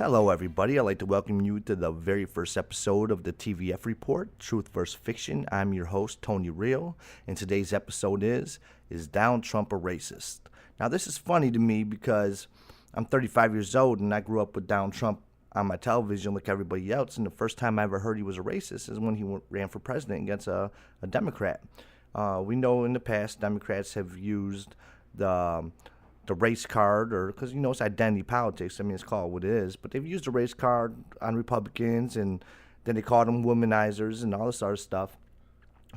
Hello, everybody. I'd like to welcome you to the very first episode of the TVF Report, Truth vs. Fiction. I'm your host, Tony Real, and today's episode is Donald Trump a Racist? Now, this is funny to me because I'm 35 years old, and I grew up with Donald Trump on my television like everybody else, and the first time I ever heard he was a racist is when he ran for president against a Democrat. We know in the past Democrats have used the race card, or because it's identity politics. I mean, it's called what it is, but they've used the race card on Republicans, and then they called them womanizers and all this other stuff.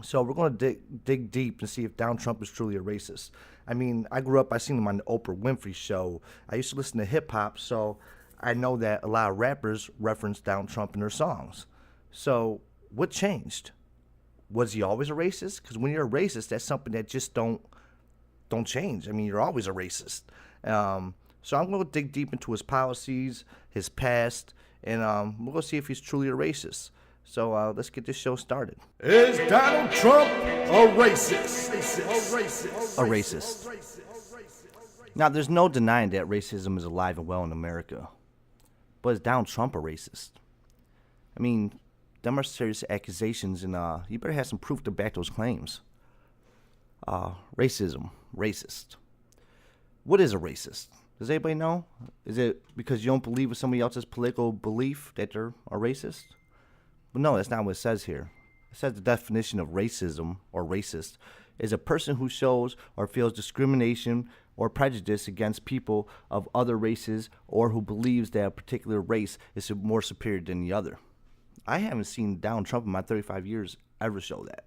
So we're going to dig deep and see if Donald Trump is truly a racist. I mean, I grew up, I seen him on the Oprah Winfrey Show. I used to listen to hip hop, so I know that a lot of rappers reference Donald Trump in their songs. So what changed? Was he always a racist? Because when you're a racist, that's something that just don't change. I mean, you're always a racist. So I'm going to dig deep into his policies, his past, and we're going to see if he's truly a racist. So let's get this show started. Is Donald Trump a racist? A racist. Now, there's no denying that racism is alive and well in America. But is Donald Trump a racist? I mean, them are serious accusations, and you better have some proof to back those claims. Racism. Racist. What is a racist? Does anybody know? Is it because you don't believe with somebody else's political belief that they're a racist? But no, that's not what it says here. It says the definition of racism or racist is a person who shows or feels discrimination or prejudice against people of other races, or who believes that a particular race is more superior than the other. I haven't seen Donald Trump in my 35 years ever show that.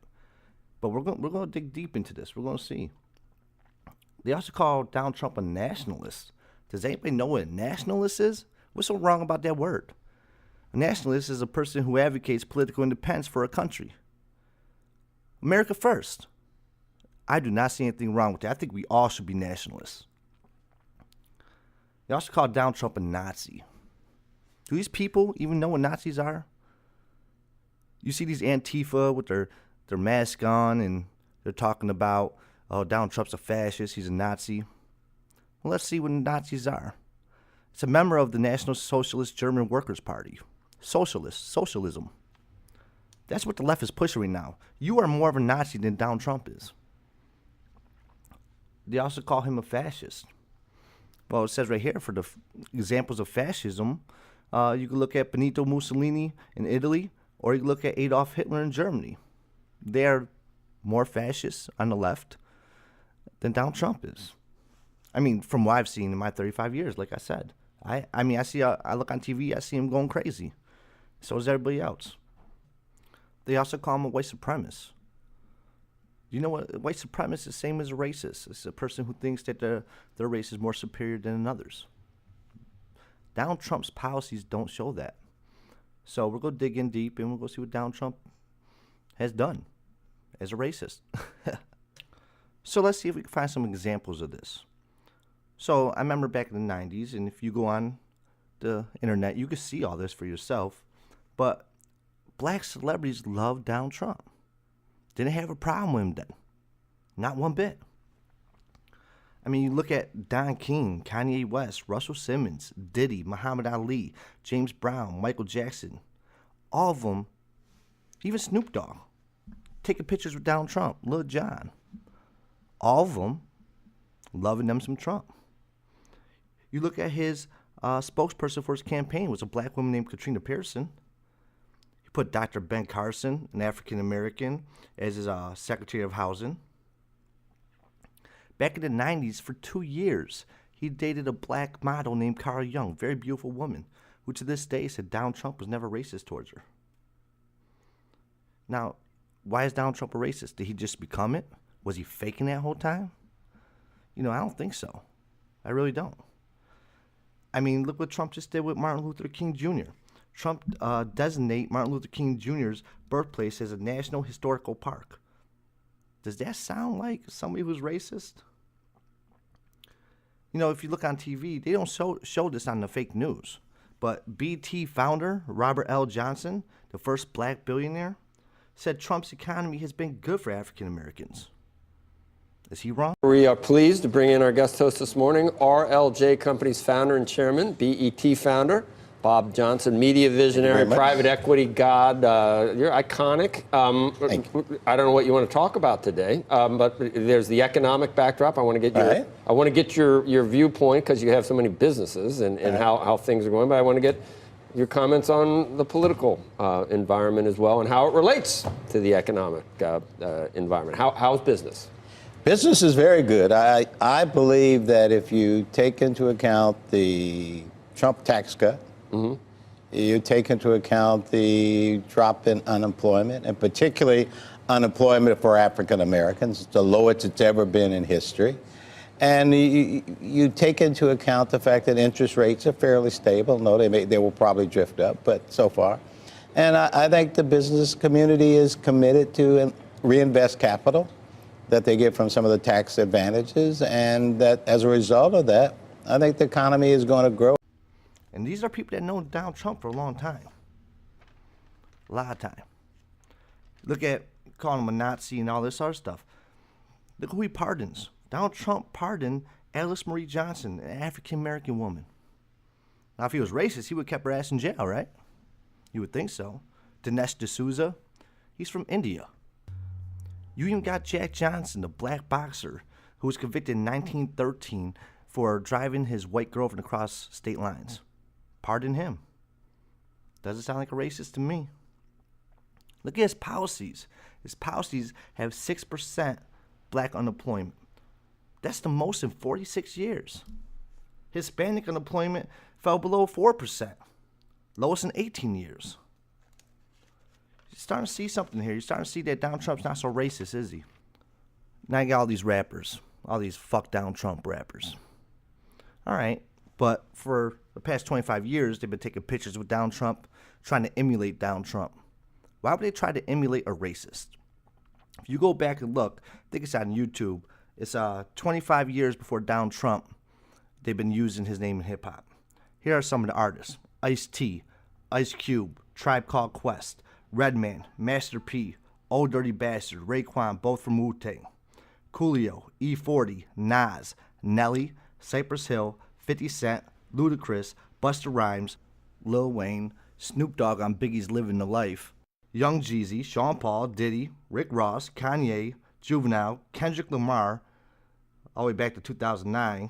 But we're going to dig deep into this. We're going to see. They also call Donald Trump a nationalist. Does anybody know what a nationalist is? What's so wrong about that word? A nationalist is a person who advocates political independence for a country. America first. I do not see anything wrong with that. I think we all should be nationalists. They also call Donald Trump a Nazi. Do these people even know what Nazis are? You see these Antifa with their mask on, and they're talking about, oh, Donald Trump's a fascist, he's a Nazi. Well, let's see what Nazis are. It's a member of the National Socialist German Workers' Party. Socialism. That's what the left is pushing right now. You are more of a Nazi than Donald Trump is. They also call him a fascist. Well, it says right here, for the examples of fascism, you can look at Benito Mussolini in Italy, or you can look at Adolf Hitler in Germany. They are more fascist on the left than Donald Trump is. I mean, from what I've seen in my 35 years, like I said. I look on TV, I see him going crazy. So does everybody else. They also call him a white supremacist. You know what? White supremacist is the same as a racist. It's a person who thinks that their race is more superior than another's. Donald Trump's policies don't show that. So we're going to dig in deep, and we're going to see what Donald Trump has done as a racist. So let's see if we can find some examples of this. So I remember back in the 90s, and if you go on the internet, you can see all this for yourself. But black celebrities loved Donald Trump. Didn't have a problem with him then. Not one bit. I mean, you look at Don King, Kanye West, Russell Simmons, Diddy, Muhammad Ali, James Brown, Michael Jackson. All of them, even Snoop Dogg, taking pictures with Donald Trump, Lil Jon. All of them loving them some Trump. You look at his spokesperson for his campaign was a black woman named Katrina Pearson. He put Dr. Ben Carson, an African-American, as his Secretary of Housing. Back in the 90s, for 2 years, he dated a black model named Cara Young, very beautiful woman, who to this day said Donald Trump was never racist towards her. Now, why is Donald Trump a racist? Did he just become it? Was he faking that whole time? I don't think so. I really don't. I mean, look what Trump just did with Martin Luther King Jr. Trump designate Martin Luther King Jr.'s birthplace as a national historical park. Does that sound like somebody who's racist? If you look on TV, they don't show this on the fake news. But BT founder Robert L. Johnson, the first black billionaire, said Trump's economy has been good for African Americans. Is he wrong? We are pleased to bring in our guest host this morning, RLJ Company's founder and chairman, BET founder, Bob Johnson, media visionary, much. private equity god. You're iconic. I don't know what you want to talk about today, but there's the economic backdrop. I want to get your viewpoint because you have so many businesses and how things are going. But I want to get your comments on the political environment as well and how it relates to the economic environment. How's business? Business is very good. I believe that if you take into account the Trump tax cut, you take into account the drop in unemployment, and particularly unemployment for African Americans, it's the lowest it's ever been in history. And you take into account the fact that interest rates are fairly stable. No, they will probably drift up, but so far. And I think the business community is committed to reinvest capital that they get from some of the tax advantages, and that as a result of that, I think the economy is going to grow. And these are people that know Donald Trump for a long time. A lot of time. Look at calling him a Nazi and all this other stuff. Look who he pardons. Donald Trump pardoned Alice Marie Johnson, an African-American woman. Now, if he was racist, he would have kept her ass in jail, right? You would think so. Dinesh D'Souza, he's from India. You even got Jack Johnson, the black boxer, who was convicted in 1913 for driving his white girlfriend across state lines. Pardon him. Doesn't sound like a racist to me. Look at his policies. His policies have 6% black unemployment. That's the most in 46 years. Hispanic unemployment fell below 4%. Lowest in 18 years. You're starting to see something here. You're starting to see that Donald Trump's not so racist, is he? Now you got all these rappers. All these fuck Donald Trump rappers. All right. But for the past 25 years, they've been taking pictures with Donald Trump, trying to emulate Donald Trump. Why would they try to emulate a racist? If you go back and look, I think it's on YouTube. It's 25 years before Donald Trump. They've been using his name in hip hop. Here are some of the artists: Ice-T, Ice Cube, Tribe Called Quest, Redman, Master P, Old Dirty Bastard, Raekwon, both from Wu-Tang, Coolio, E40, Nas, Nelly, Cypress Hill, 50 Cent, Ludacris, Busta Rhymes, Lil Wayne, Snoop Dogg on Biggie's Living the Life, Young Jeezy, Sean Paul, Diddy, Rick Ross, Kanye, Juvenile, Kendrick Lamar, all the way back to 2009,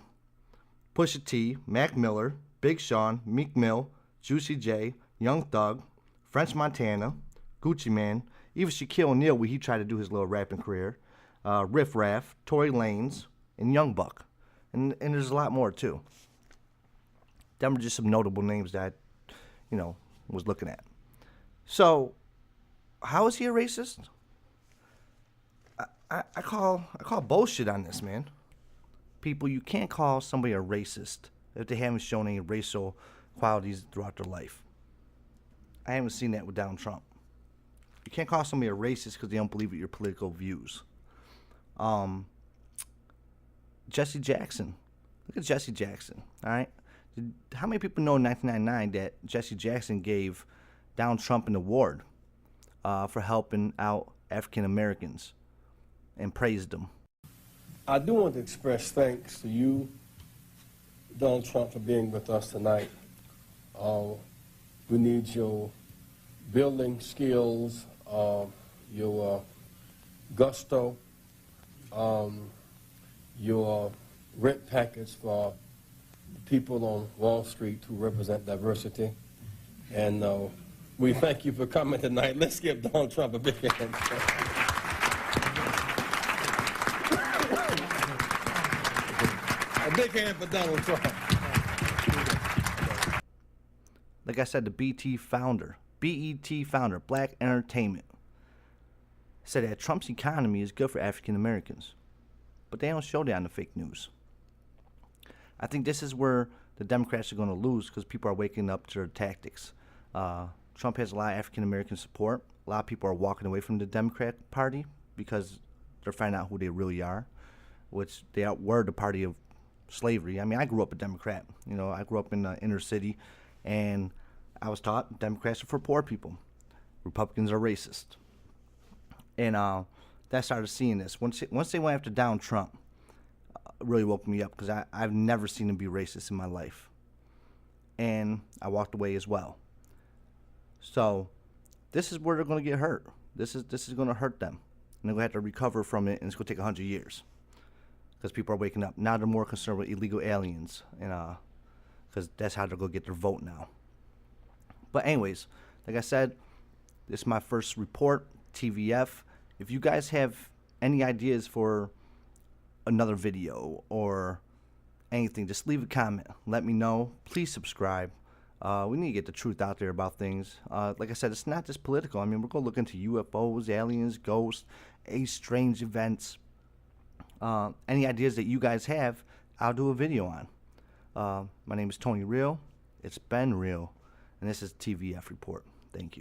Pusha T, Mac Miller, Big Sean, Meek Mill, Juicy J, Young Thug, French Montana, Gucci Mane, even Shaquille O'Neal when he tried to do his little rapping career, Riff Raff, Tory Lanez, and Young Buck. And there's a lot more too. Them are just some notable names that I, was looking at. So, how is he a racist? I call bullshit on this, man. People, you can't call somebody a racist if they haven't shown any racial qualities throughout their life. I haven't seen that with Donald Trump. You can't call somebody a racist because they don't believe in your political views. Jessie Jackson. Look at Jessie Jackson, all right? How many people know in 1999 that Jessie Jackson gave Donald Trump an award for helping out African Americans and praised them? I do want to express thanks to you, Donald Trump, for being with us tonight. We need your building skills, your gusto, your rent package for people on Wall Street who represent diversity. And we thank you for coming tonight. Let's give Donald Trump a big hand. A big hand for Donald Trump. Like I said, the BET founder, Black Entertainment, said that Trump's economy is good for African Americans. But they don't show that on the fake news. I think this is where the Democrats are going to lose because people are waking up to their tactics. Trump has a lot of African American support. A lot of people are walking away from the Democrat Party because they're finding out who they really are, which they were the party of slavery. I mean, I grew up a Democrat. I grew up in the inner city, and I was taught Democrats are for poor people. Republicans are racist. And that started seeing this. Once they went after Donald Trump, really woke me up because I've never seen him be racist in my life. and I walked away as well. So this is where they're going to get hurt. This is going to hurt them, and they're going to have to recover from it, and it's going to take 100 years because people are waking up. Now they're more concerned with illegal aliens, and because that's how they're going to get their vote now. But anyways, like I said, this is my first report, TVF. If you guys have any ideas for another video or anything, just leave a comment. Let me know. Please subscribe. We need to get the truth out there about things. Like I said, it's not just political. I mean, we're going to look into UFOs, aliens, ghosts, strange events. Any ideas that you guys have, I'll do a video on. My name is Tony Real. It's been real. And this is TVF Report. Thank you.